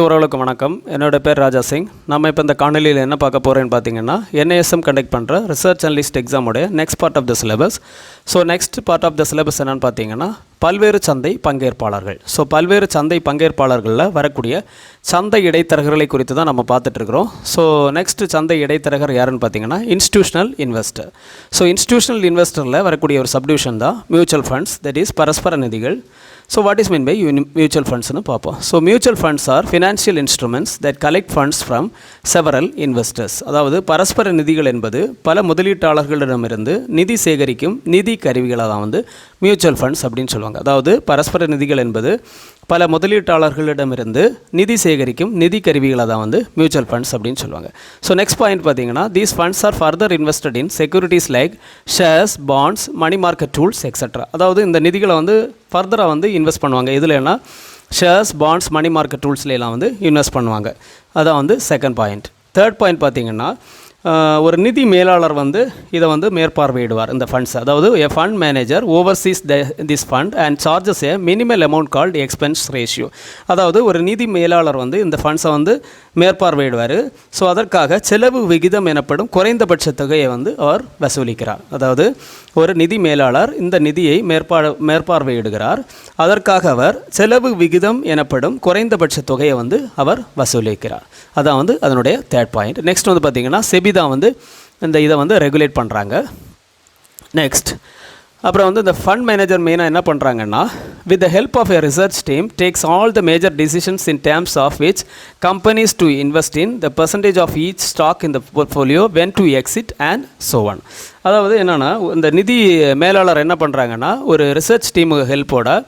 ஓரளவுக்கு வணக்கம். என்னோட பேர் ராஜா சிங். நம்ம இப்போ இந்த காணொலியில் என்ன பார்க்க போகிறேன்னு பார்த்தீங்கன்னா, NISM கண்டக்ட் பண்ணுற ரிசர்ச் அனலிஸ்ட் எக்ஸாமுடைய next part of the syllabus. So next part of the syllabus என்னென்னு பார்த்தீங்கன்னா, பல்வேறு சந்தை பங்கேற்பாளர்கள். ஸோ பல்வேறு சந்தை பங்கேற்பாளர்களில் வரக்கூடிய சந்தை இடைத்தரகர்களை குறித்து தான் நம்ம பார்த்துட்ருக்குறோம். ஸோ நெக்ஸ்ட் சந்தை இடைத்தரகர் யாருன்னு பார்த்தீங்கன்னா, இன்ஸ்டிடியூஷனல் இன்வெஸ்டர். ஸோ இன்ஸ்டிடியூஷனல் இன்வெஸ்டரில் வரக்கூடிய ஒரு சப்டிவிஷன் தான் மியூச்சுவல் ஃபண்ட்ஸ், தட் இஸ் பரஸ்பர நிதிகள். So what is meant by mutual funds னு பார்ப்போம். So mutual funds are financial instruments that collect funds from several investors. அதாவது பரஸ்பர நிதிகள் என்பது பல முதலீட்டாளர்களிடமிருந்து நிதி சேகரிக்கும் நிதி கருவிகளை தான் வந்து மியூச்சுவல் ஃபண்ட்ஸ் அப்படின்னு சொல்லுவாங்க. அதாவது பரஸ்பர நிதிகள் என்பது பல முதலீட்டாளர்களிடமிருந்து நிதி சேகரிக்கும் நிதி கருவிகளை தான் வந்து மியூச்சுவல் ஃபண்ட்ஸ் அப்படின்னு சொல்லுவாங்க. ஸோ நெக்ஸ்ட் பாயிண்ட் பார்த்தீங்கன்னா, these funds are further invested in securities like shares, bonds, money market tools etcetera. அதாவது இந்த நிதிகளை வந்து ஃபர்தராக வந்து இன்வெஸ்ட் பண்ணுவாங்க. இதுலனா ஷேர்ஸ், பாண்ட்ஸ், மணி மார்க்கெட் டூல்ஸ்லாம் வந்து இன்வெஸ்ட் பண்ணுவாங்க. அதான் வந்து செகண்ட் பாயிண்ட். தேர்ட் பாயிண்ட் பார்த்தீங்கன்னா, ஒரு நிதி மேலாளர் வந்து இதை வந்து மேற்பார்வையிடுவார் இந்த ஃபண்ட்ஸ். அதாவது a fund manager oversees this fund and charges a minimal amount called expense ratio. அதாவது ஒரு நிதி மேலாளர் வந்து இந்த ஃபண்ட்ஸை வந்து மேற்பார்வையிடுவார். ஸோ அதற்காக செலவு விகிதம் எனப்படும் குறைந்தபட்ச தொகையை வந்து அவர் வசூலிக்கிறார். அதாவது ஒரு நிதி மேலாளர் இந்த நிதியை மேற்பார்வையிடுகிறார். அதற்காக அவர் செலவு விகிதம் எனப்படும் குறைந்தபட்ச தொகையை வந்து அவர் வசூலிக்கிறார். அதான் வந்து அதனுடைய தேர்ட் பாயிண்ட். நெக்ஸ்ட் வந்து பார்த்திங்கன்னா, செபி தான் வந்து இந்த இதை வந்து ரெகுலேட் பண்ணுறாங்க. நெக்ஸ்ட் அப்புறம் வந்து இந்த ஃபண்ட் மேனேஜர் மெயினாக என்ன பண்ணுறாங்கன்னா, with the help of a research team takes all the major decisions in terms of which companies to invest in the percentage of each stock in the portfolio when to exit and so on. அதாவது என்னென்னா, இந்த நிதி மேலாளர் என்ன பண்ணுறாங்கன்னா, ஒரு research team ஹெல்ப்போட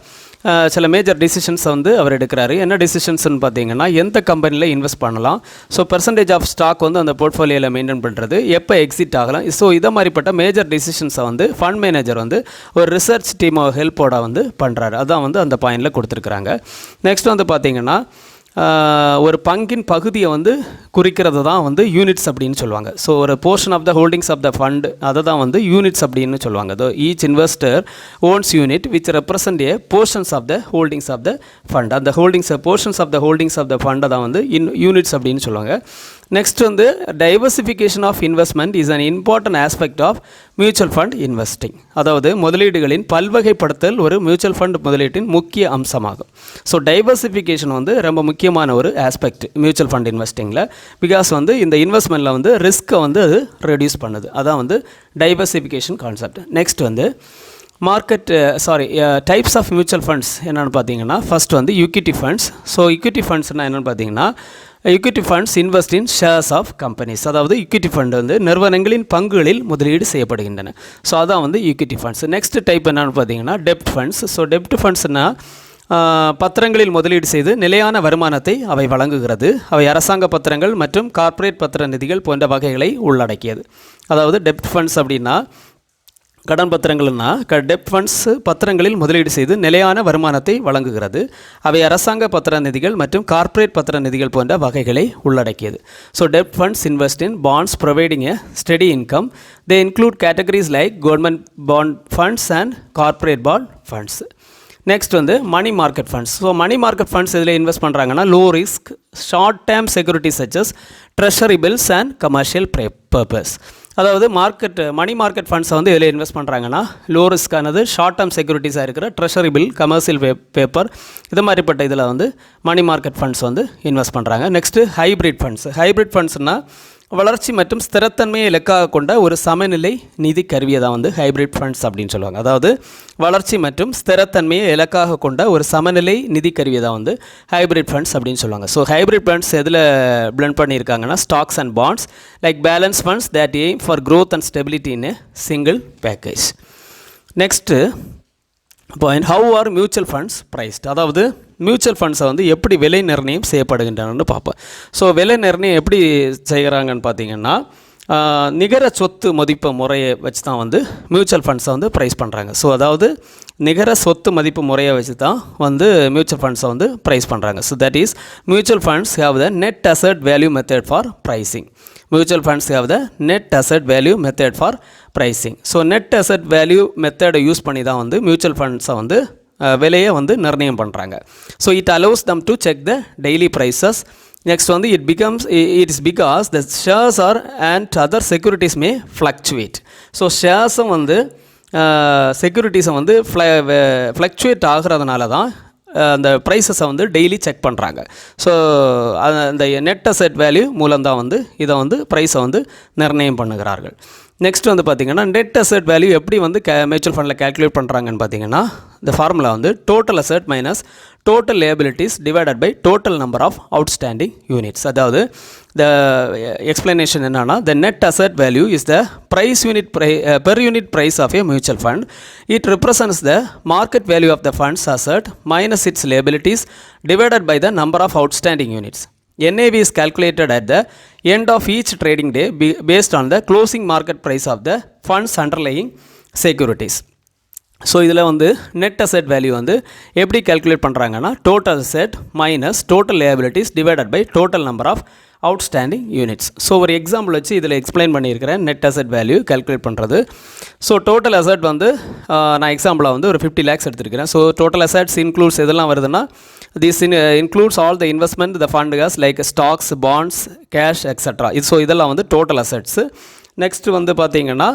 சில major டிசிஷன்ஸை வந்து அவர் எடுக்கிறாரு. என்ன டிசிஷன்ஸ்னு பார்த்தீங்கன்னா, எந்த கம்பெனியில் இன்வெஸ்ட் பண்ணலாம், ஸோ பர்சன்டேஜ் ஆஃப் ஸ்டாக் வந்து அந்த போர்ட்ஃபோலியோவில் மெயின்டைன் பண்ணுறது, எப்போ எக்ஸிட் ஆகலாம். ஸோ இதை மாதிரிப்பட்ட மேஜர் டிசிஷன்ஸை வந்து ஃபண்ட் மேனேஜர் வந்து ஒரு ரிசர்ச் டீம் ஹெல்ப்போட வந்து பண்ணுறாரு. அதான் வந்து அந்த பாயிண்டில் கொடுத்துருக்குறாங்க. நெக்ஸ்ட் வந்து பார்த்திங்கன்னா, ஒரு பங்கின் பகுதியை வந்து குறிக்கிறது தான் வந்து யூனிட்ஸ் அப்படின்னு சொல்லுவாங்க. ஸோ ஒரு portion of the holdings of the fund, அதை தான் வந்து யூனிட்ஸ் அப்படின்னு சொல்லுவாங்க. அதோ each investor owns unit which represent a portions of the holdings of the fund. அந்த portions of the holdings of the ஃபண்டை தான் வந்து யூனிட்ஸ் அப்படின்னு சொல்லுவாங்க. நெக்ஸ்ட் வந்து diversification of investment is an important aspect of mutual fund investing. அதாவது முதலீடுகளின் பல்வகைப்படுத்தல் ஒரு மியூச்சுவல் ஃபண்ட் முதலீட்டின் முக்கிய அம்சமாகும். ஸோ டைவர்சிஃபிகேஷன் வந்து ரொம்ப முக்கியமான ஒரு ஆஸ்பெக்ட் மியூச்சுவல் ஃபண்ட் இன்வெஸ்டிங்கில். பிகாஸ் வந்து இந்த இன்வெஸ்ட்மெண்ட்டில் வந்து ரிஸ்க்கை வந்து அது ரெடியூஸ் பண்ணுது. அதான் வந்து டைவர்சிஃபிகேஷன் கான்செப்ட். நெக்ஸ்ட் வந்து டைப்ஸ் ஆஃப் மியூச்சுவல் ஃபண்ட்ஸ் என்னென்னு பார்த்தீங்கன்னா, ஃபஸ்ட் வந்து ஈக்விட்டி ஃபண்ட்ஸ். ஸோ ஈக்விட்டி ஃபண்ட்ஸ்னால் என்னென்னு பார்த்தீங்கன்னா, equity funds invest in shares of companies. அதாவது ஈக்விட்டி ஃபண்ட் வந்து நிறுவனங்களின் பங்குகளில் முதலீடு செய்யப்படுகின்றன. ஸோ அதான் வந்து ஈக்விட்டி ஃபண்ட்ஸ். நெக்ஸ்ட் டைப் என்னென்னு பார்த்தீங்கன்னா, டெப்ட் ஃபண்ட்ஸ். ஸோ டெப்ட் ஃபண்ட்ஸ்னால் பத்திரங்களில் முதலீடு செய்து நிலையான வருமானத்தை அவை வழங்குகிறது. அவை அரசாங்க பத்திரங்கள் மற்றும் கார்ப்பரேட் பத்திர நிதிகள் போன்ற வகைகளை உள்ளடக்கியது. அதாவது டெப்ட் ஃபண்ட்ஸ் அப்படின்னா, கடன் பத்திரங்கள்னா டெப்ட் ஃபண்ட்ஸ் பத்திரங்களில் முதலீடு செய்து நிலையான வருமானத்தை வழங்குகிறது. அவை அரசாங்க பத்திர நிதிகள் மற்றும் கார்ப்பரேட் பத்திர நிதிகள் போன்ற வகைகளை உள்ளடக்கியது. ஸோ டெப்ட் funds invest in bonds providing a steady income. They include categories like government bond funds and corporate bond funds. Next வந்து money market funds. So money market funds இதில் இன்வெஸ்ட் பண்ணுறாங்கன்னா, low risk short term securities such as treasury bills and commercial purpose. அதாவது money market ஃபண்ட்ஸை வந்து இதில் invest பண்ணுறாங்கன்னா, low ரிஸ்க்கானது short term செக்யூரிட்டிஸாக இருக்கிற ட்ரெஷரி பில், கமர்ஷியல் பேப்பர், இது மாதிரிப்பட்ட இதில் வந்து மணி மார்க்கெட் ஃபண்ட்ஸ் வந்து இன்வெஸ்ட் பண்ணுறாங்க. Next hybrid funds. ஹைப்ரிட் ஃபண்ட்ஸ்னால் வளர்ச்சி மற்றும் ஸ்திரத்தன்மையை இலக்காக கொண்ட ஒரு சமநிலை நிதி கருவியை தான் வந்து ஹைப்ரிட் ஃபண்ட்ஸ் அப்படின்னு சொல்லுவாங்க. அதாவது வளர்ச்சி மற்றும் ஸ்திரத்தன்மையை இலக்காக கொண்ட ஒரு சமநிலை நிதி கருவியை தான் வந்து ஹைப்ரிட் ஃபண்ட்ஸ் அப்படின்னு சொல்லுவாங்க. ஸோ ஹைப்ரிட் ஃபண்ட்ஸ் எதில் பிளெண்ட் பண்ணியிருக்காங்கன்னா, stocks and bonds like balance funds that aim for growth and stability in a single package. Next point, how are mutual funds priced. அதாவது மியூச்சுவல் ஃபண்ட்ஸை வந்து எப்படி விலை நிர்ணயம் செய்யப்படுகின்றனன்னு பார்ப்போம். ஸோ விலை நிர்ணயம் எப்படி செய்கிறாங்கன்னு பார்த்தீங்கன்னா, நிகர சொத்து மதிப்பு முறையை வச்சு தான் வந்து மியூச்சுவல் ஃபண்ட்ஸை வந்து ப்ரைஸ் பண்ணுறாங்க. ஸோ அதாவது நிகர சொத்து மதிப்பு முறையை வச்சு தான் வந்து மியூச்சுவல் ஃபண்ட்ஸை வந்து ப்ரைஸ் பண்ணுறாங்க. So that is mutual funds have the net asset value method for pricing. Mutual funds have the net asset value method for pricing. So net asset value method use பண்ணி தான் வந்து mutual ஃபண்ட்ஸை வந்து விலையை வந்து நிர்ணயம் பண்ணுறாங்க. So it allows them to check the daily prices. Next வந்து it is because the shares are and other securities may fluctuate. So ஷேர்ஸும் வந்து செக்யூரிட்டிஸை வந்து ஃப்ளக்சுவேட் ஆகிறதுனால தான் அந்த ப்ரைஸஸை வந்து டெய்லி செக் பண்ணுறாங்க. ஸோ அந்த நெட் அசெட் வேல்யூ மூலம்தான் வந்து இதை வந்து ப்ரைஸை வந்து நிர்ணயம் பண்ணுகிறார்கள். நெக்ஸ்ட் வந்து பார்த்திங்கன்னா நெட் அசெட் வேல்யூ எப்படி வந்து மியூச்சுவல் ஃபண்டில் கேல்குலேட் பண்ணுறாங்கன்னு பார்த்தீங்கன்னா இந்த ஃபார்முலா வந்து total asset minus total liabilities divided by total number of outstanding units. அதாவது the explanation என்னன்னா the net asset value is the price unit per unit price of a mutual fund. It represents the market value of the fund's asset minus its liabilities divided by the number of outstanding units. NAV is calculated at the end of each trading day based on the closing market price of the fund's underlying securities. So இதில் வந்து net asset value வந்து எப்படி calculate பண்ணுறாங்கன்னா total asset minus total liabilities divided by total number of outstanding units. So ஒரு example வச்சு இதில் explain பண்ணியிருக்கிறேன் net asset value calculate பண்ணுறது. ஸோ டோட்டல் அசெட் வந்து நான் எக்ஸாம்பிளாக வந்து ஒரு 50 lakhs எடுத்துருக்கிறேன். ஸோ டோட்டல் அசெட்ஸ் இன்க்ளூட்ஸ் எதெல்லாம் வருதுன்னா this includes all the investment the fund has like stocks, bonds, cash extra. So இதெல்லாம் வந்து டோட்டல் அசெட்ஸு. நெக்ஸ்ட் வந்து பார்த்தீங்கன்னா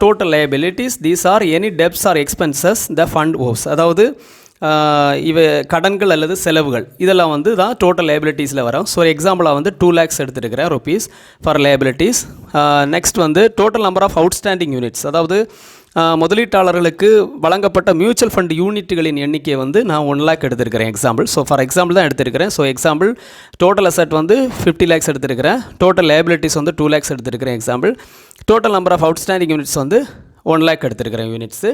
total liabilities these are any debts or expenses the fund owes. அதாவது கடன்கள் அல்லது செலவுகள் இதெல்லாம் வந்து தான் டோட்டல் லைபிலிட்டிஸில் வரும். ஸோ எக்ஸாம்பிளாக வந்து 2 lakhs எடுத்துருக்கிறேன் ருபீஸ் ஃபார் லைபிலிட்டிஸ். நெக்ஸ்ட் வந்து total number of outstanding units. அதாவது முதலீட்டாளர்களுக்கு வழங்கப்பட்ட மியூச்சுவல் ஃபண்ட் யூனிட்டுகளின் எண்ணிக்கையை வந்து நான் 1 lakh எடுத்திருக்கிறேன் எக்ஸாம்பிள். ஸோ ஃபார் எக்ஸாம்பிள் தான் எடுத்திருக்கிறேன். ஸோ எக்ஸாம்பிள் டோட்டல் அசெட் வந்து 50 lakhs எடுத்திருக்கிறேன். டோட்டல் லைபிலிட்டிஸ் வந்து 2 lakhs எடுத்திருக்கிறேன் example. Total number of outstanding units வந்து 1 lakh எடுத்திருக்கிறேன் யூனிட்ஸு.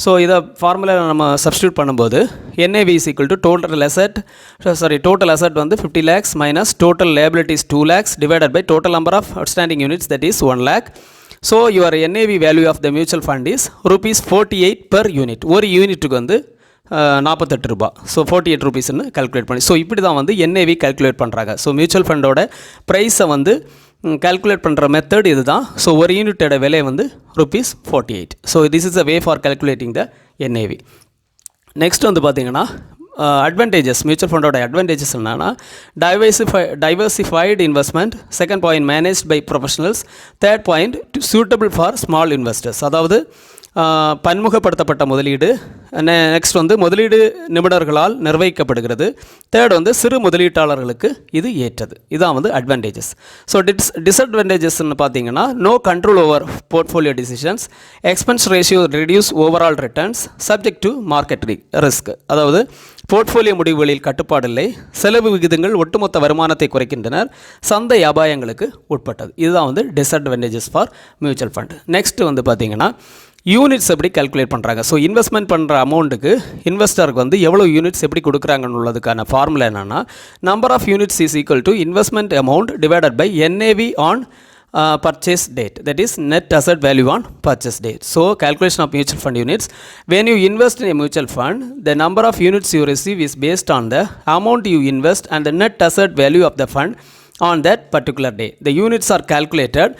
ஸோ இதை ஃபார்முலா நம்ம சப்ஸ்டியூட் பண்ணும்போது NAV is equal to total asset வந்து 50 lakhs minus total liabilities 2 lakhs divided by total number of outstanding units that is 1 lakh. So your NAV value of the mutual fund is ₹48 per unit. ஒரு யூனிட்டுக்கு வந்து 48 ரூபா. So 48 rupeesன்னு calculate பண்ணி so இப்படி தான் வந்து NAV கால்குலேட் பண்ணுறாங்க. ஸோ மியூச்சுவல் ஃபண்டோட ப்ரைஸை வந்து கால்குலேட் பண்ணுற மெத்தட் இது தான். ஸோ ஒரு யூனிட்டோட விலை வந்து ₹48. So this is a way for calculating the NAV. Next வந்து பார்த்தீங்கன்னா அட்வான்டேஜஸ் மியூச்சுவல் ஃபண்டோட அட்வான்டேஜஸ் என்னன்னா diversified investment. Second point managed by professionals. Third point suitable for small investors. அதாவது பன்முகப்படுத்தப்பட்ட முதலீடு. நெக்ஸ்ட் வந்து முதலீடு நிபுணர்களால் நிர்வகிக்கப்படுகிறது. தேர்ட் வந்து சிறு முதலீட்டாளர்களுக்கு இது ஏற்றது. இதுதான் வந்து அட்வான்டேஜஸ். ஸோ டிஸ்அட்வான்டேஜஸ்ன்னு பார்த்தீங்கன்னா no control over portfolio decisions, expense ratio reduce overall returns, subject to market risk. அதாவது போர்ட்ஃபோலியோ முடிவுகளில் கட்டுப்பாடு இல்லை, செலவு விகிதங்கள் ஒட்டுமொத்த வருமானத்தை குறைக்கின்றனர், சந்தை அபாயங்களுக்கு உட்பட்டது. இதுதான் வந்து disadvantages for mutual fund. Next வந்து பார்த்தீங்கன்னா யூனிட்ஸ் எப்படி கால்குலேட் பண்ணுறாங்க. ஸோ இன்வெஸ்ட்மெண்ட் பண்ணுற அமௌண்ட்டுக்கு இன்வெஸ்டருக்கு வந்து எவ்வளோ யூனிட்ஸ் எப்படி கொடுக்குறாங்கன்னு உள்ளதுக்கான ஃபார்முலா என்னென்னா number of units is equal to investment amount divided by NAV on purchase date, that is net asset value on purchase date. So calculation of mutual fund units, when you invest in a mutual fund, the number of units you receive is based on the amount you invest and the net asset value of the fund on that particular day. The units are calculated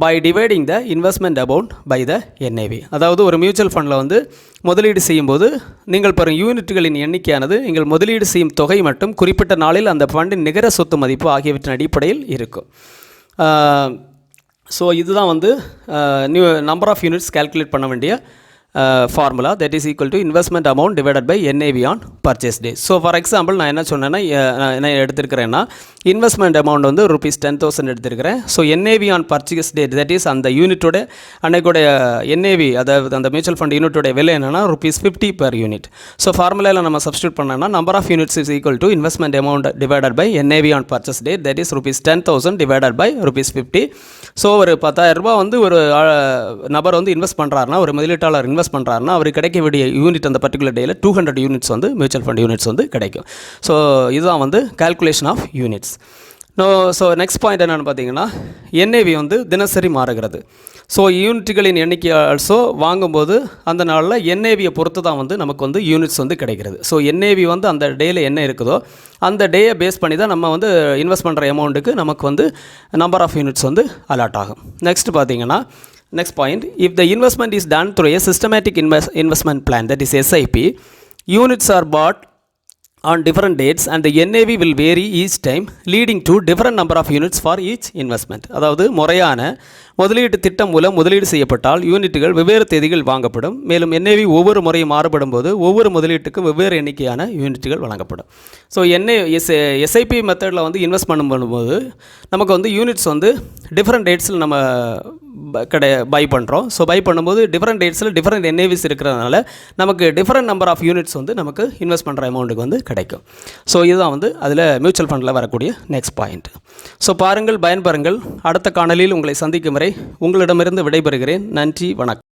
by dividing the investment amount by the NAV. அதாவது ஒரு mutual ஃபண்டில் வந்து முதலீடு செய்யும்போது நீங்கள் பெறும் யூனிட்டுகளின் எண்ணிக்கையானது நீங்கள் முதலீடு செய்யும் தொகை மற்றும் குறிப்பிட்ட நாளில் அந்த ஃபண்டின் நிகர சொத்து மதிப்பு ஆகியவற்றின் அடிப்படையில் இருக்கும். ஸோ இதுதான் வந்து நம்பர் ஆஃப் யூனிட்ஸ் கால்குலேட் பண்ண வேண்டிய formula. That is equal to investment amount divided by NAV on purchase day. So for example நான் என்ன சொன்னேன்னா என்ன எடுத்திருக்கிறேன்னா இன்வெஸ்ட்மெண்ட் அமௌண்ட் வந்து ₹10,000 எடுத்திருக்கிறேன். So NAV on purchase date that is அந்த யூனிட்டோட அன்னைக்குடைய NAV அதாவது அந்த மியூச்சுவல் ஃபண்ட் யூனிட்டோட விலை என்னென்னா ₹50 per unit. ஸோ ஃபார்முலாவில் நம்ம சப்ஸ்டியூட் பண்ணோன்னா number of units is equal to investment amount divided by NAV on purchase date that is ₹10,000 divided by ₹50. So ஒரு 10,000 ரூபா வந்து ஒரு நபர் வந்து இன்வெஸ்ட் பண்ணுறாருனா ஒரு முதலீட்டாளர் இன்வெஸ்ட் பண்ணுறாருன்னா அவர் கிடைக்க வேண்டிய யூனிட் அந்த பர்டிகுலர் டேயில் 200 யூனிட்ஸ் வந்து மியூச்சுவல் ஃபண்ட் யூனிட்ஸ் வந்து கிடைக்கும். ஸோ இதுதான் வந்து calculation of units. So next point என்னென்னு பார்த்தீங்கன்னா NAV வந்து தினசரி மாறுகிறது. ஸோ யூனிட்டுகளின் எண்ணிக்கை ஆல்சோ வாங்கும்போது அந்த நாளில் NAVயை பொறுத்து தான் வந்து நமக்கு வந்து யூனிட்ஸ் வந்து கிடைக்கிறது. ஸோ NAV வந்து அந்த டேயில் என்ன இருக்குதோ அந்த டேயை பேஸ் பண்ணி தான் நம்ம வந்து இன்வெஸ்ட் பண்ணுற அமௌண்ட்டுக்கு நமக்கு வந்து நம்பர் ஆஃப் யூனிட்ஸ் வந்து அலாட் ஆகும். நெக்ஸ்ட் பார்த்தீங்கன்னா next point, if the investment is done through a systematic investment plan, that is SIP, units are bought on different dates and the NAV will vary each time leading to different number of units for each investment. அதாவது முறையான முதலீட்டு திட்டம் மூலம் முதலீடு செய்யப்பட்டால் யூனிட்டுகள் வெவ்வேறு தேதிகள் வாங்கப்படும். மேலும் NAV ஒவ்வொரு முறையும் மாறுபடும் போது ஒவ்வொரு முதலீட்டுக்கும் வெவ்வேறு எண்ணிக்கையான யூனிட்டுகள் வழங்கப்படும். ஸோ எஸ்ஐபி மெத்தடில் வந்து இன்வெஸ்ட் பண்ணும்போது நமக்கு வந்து யூனிட்ஸ் வந்து டிஃப்ரெண்ட் டேட்ஸில் நம்ம பை பண்ணுறோம். ஸோ பை பண்ணும்போது டிஃப்ரெண்ட் டேட்ஸில் டிஃப்ரெண்ட் NAVs இருக்கிறதுனால நமக்கு டிஃப்ரெண்ட் நம்பர் ஆஃப் யூனிட்ஸ் வந்து நமக்கு இன்வெஸ்ட் பண்ணுற அமௌண்ட்டுக்கு வந்து கிடைக்கும். ஸோ இதுதான் வந்து அதில் மியூச்சுவல் ஃபண்டில் வரக்கூடிய நெக்ஸ்ட் பாயிண்ட். ஸோ பாருங்கள், பயன்பெறுங்கள். அடுத்த காணொலியில் உங்களை சந்திக்கும் வரை உங்களிடமிருந்து விடைபெறுகிறேன். நன்றி, வணக்கம்.